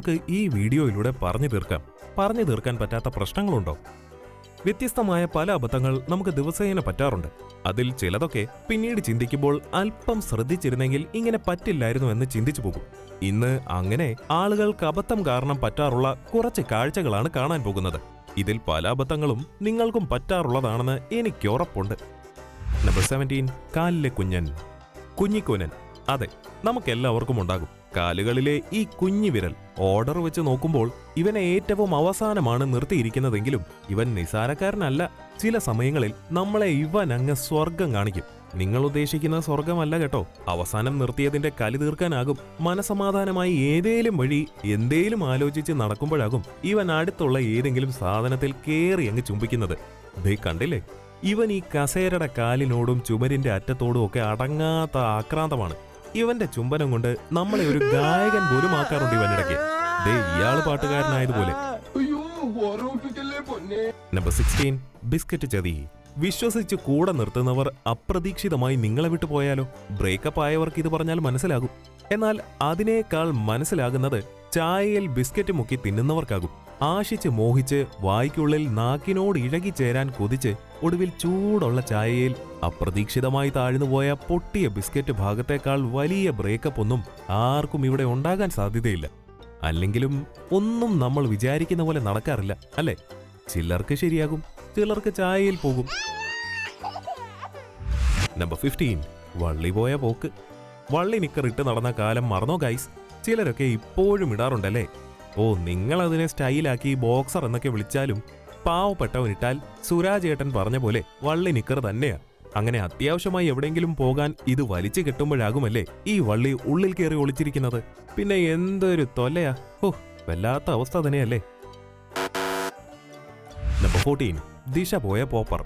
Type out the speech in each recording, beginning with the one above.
നമുക്ക് ഈ വീഡിയോയിലൂടെ പറഞ്ഞു തീർക്കാൻ പറ്റാത്ത പ്രശ്നങ്ങളുണ്ടോ? വ്യത്യസ്തമായ പല അബദ്ധങ്ങൾ നമുക്ക് ദിവസേന പറ്റാറുണ്ട്. അതിൽ ചിലതൊക്കെ പിന്നീട് ചിന്തിക്കുമ്പോൾ അല്പം ശ്രദ്ധിച്ചിരുന്നെങ്കിൽ ഇങ്ങനെ പറ്റില്ലായിരുന്നു എന്ന് ചിന്തിച്ചു പോകും. ഇന്ന് അങ്ങനെ ആളുകൾക്ക് അബദ്ധം കാരണം പറ്റാറുള്ള കുറച്ച് കാഴ്ചകളാണ് കാണാൻ പോകുന്നത്. ഇതിൽ പല അബദ്ധങ്ങളും നിങ്ങൾക്കും പറ്റാറുള്ളതാണെന്ന് എനിക്ക് ഉറപ്പുണ്ട്. നമ്പർ 17, കാലിലെ കുഞ്ഞൻ. കുഞ്ഞിക്കൂനൻ. അതെ, നമുക്കെല്ലാവർക്കും ഉണ്ടാകും. കാലുകളിലെ ഈ കുഞ്ഞി വിരൽ ഓർഡർ വെച്ച് നോക്കുമ്പോൾ ഇവനെ ഏറ്റവും അവസാനമാണ് നിർത്തിയിരിക്കുന്നതെങ്കിലും ഇവൻ നിസാരക്കാരനല്ല. ചില സമയങ്ങളിൽ നമ്മളെ ഇവൻ അങ്ങ് സ്വർഗം കാണിക്കും. നിങ്ങൾ ഉദ്ദേശിക്കുന്ന സ്വർഗമല്ല കേട്ടോ. അവസാനം നിർത്തിയതിന്റെ കലി തീർക്കാനാകും മനസമാധാനമായി ഏതേലും വഴി എന്തേലും ആലോചിച്ച് നടക്കുമ്പോഴാകും ഇവൻ അടുത്തുള്ള ഏതെങ്കിലും സാധനത്തിൽ കേറി അങ്ങ് ചുംബിക്കുന്നത്. ദേ കണ്ടില്ലേ, ഇവൻ ഈ കസേരയുടെ കാലിനോടും ചുമരിന്റെ അറ്റത്തോടും ഒക്കെ അടങ്ങാത്ത ആക്രാന്തമാണ്. ഇവന്റെ ചുംബനം കൊണ്ട് നമ്മളെ ഒരു ഗായകൻ പോലും ആക്കാറുണ്ട് ഇവനിടയ്ക്ക്. ദേ ഇയാള് പാട്ടുകാരനായതുപോലെ. നമ്പർ 16, ബിസ്ക്കറ്റ് ചതി. വിശ്വസിച്ച് കൂടെ നിർത്തുന്നവർ അപ്രതീക്ഷിതമായി നിങ്ങളെ വിട്ടു പോയാലോ? ബ്രേക്കപ്പ് ആയവർക്ക് ഇത് പറഞ്ഞാൽ മനസ്സിലാകും. എന്നാൽ അതിനേക്കാൾ മനസ്സിലാകുന്നത് ചായയിൽ ബിസ്ക്കറ്റ് മുക്കി തിന്നുന്നവർക്കാകും. ആശിച്ച് മോഹിച്ച് വായ്ക്കുള്ളിൽ നാക്കിനോട് ഇഴകിച്ചേരാൻ കൊതിച്ച് ഒടുവിൽ ചൂടുള്ള ചായയിൽ അപ്രതീക്ഷിതമായി താഴ്ന്നുപോയ പൊട്ടിയ ബിസ്ക്കറ്റ് ഭാഗത്തേക്കാൾ വലിയ ബ്രേക്കപ്പ് ഒന്നും ആർക്കും ഇവിടെ ഉണ്ടാകാൻ സാധ്യതയില്ല. അല്ലെങ്കിലും ഒന്നും നമ്മൾ വിചാരിക്കുന്ന പോലെ നടക്കാറില്ല, അല്ലേ? ചിലർക്ക് ശരിയാകും, ചിലർക്ക് ചായയിൽ പോകും. നമ്പർ 15, വള്ളി പോയ പോക്ക്. വള്ളി നിക്കറിട്ട് നടന്ന കാലം മറന്നോ ഗൈസ്? ചിലരൊക്കെ ഇപ്പോഴും ഇടാറുണ്ടല്ലേ? ഓ, നിങ്ങളതിനെ സ്റ്റൈലാക്കി ബോക്സർ എന്നൊക്കെ വിളിച്ചാലും പാവപ്പെട്ടവനിട്ടാൽ സുരാജേട്ടൻ പറഞ്ഞ പോലെ വള്ളി നിക്കർ തന്നെയാ. അങ്ങനെ അത്യാവശ്യമായി എവിടെയെങ്കിലും പോകാൻ ഇത് വലിച്ചു കെട്ടുമ്പോഴാകുമല്ലേ ഈ വള്ളി ഉള്ളിൽ കയറി ഒളിച്ചിരിക്കുന്നത്. പിന്നെ എന്തൊരു തൊല്ലയാ! ഓ, വല്ലാത്ത അവസ്ഥ തന്നെയല്ലേ. നമ്പർ 14, ദിശ പോയ പോപ്പർ.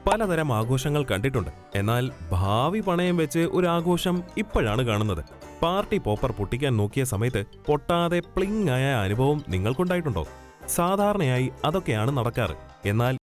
പലതരം ആഘോഷങ്ങൾ കണ്ടിട്ടുണ്ട്. എന്നാൽ ഭാവി പണയം വെച്ച് ഒരു ആഘോഷം ഇപ്പോഴാണ് കാണുന്നത്. പാർട്ടി പോപ്പർ പൊട്ടിക്കാൻ നോക്കിയ സമയത്ത് പൊട്ടാതെ പ്ലിങ് ആയ അനുഭവം നിങ്ങൾക്കുണ്ടായിട്ടുണ്ടോ? സാധാരണയായി അതൊക്കെയാണ് നടക്കാറ്. എന്നാൽ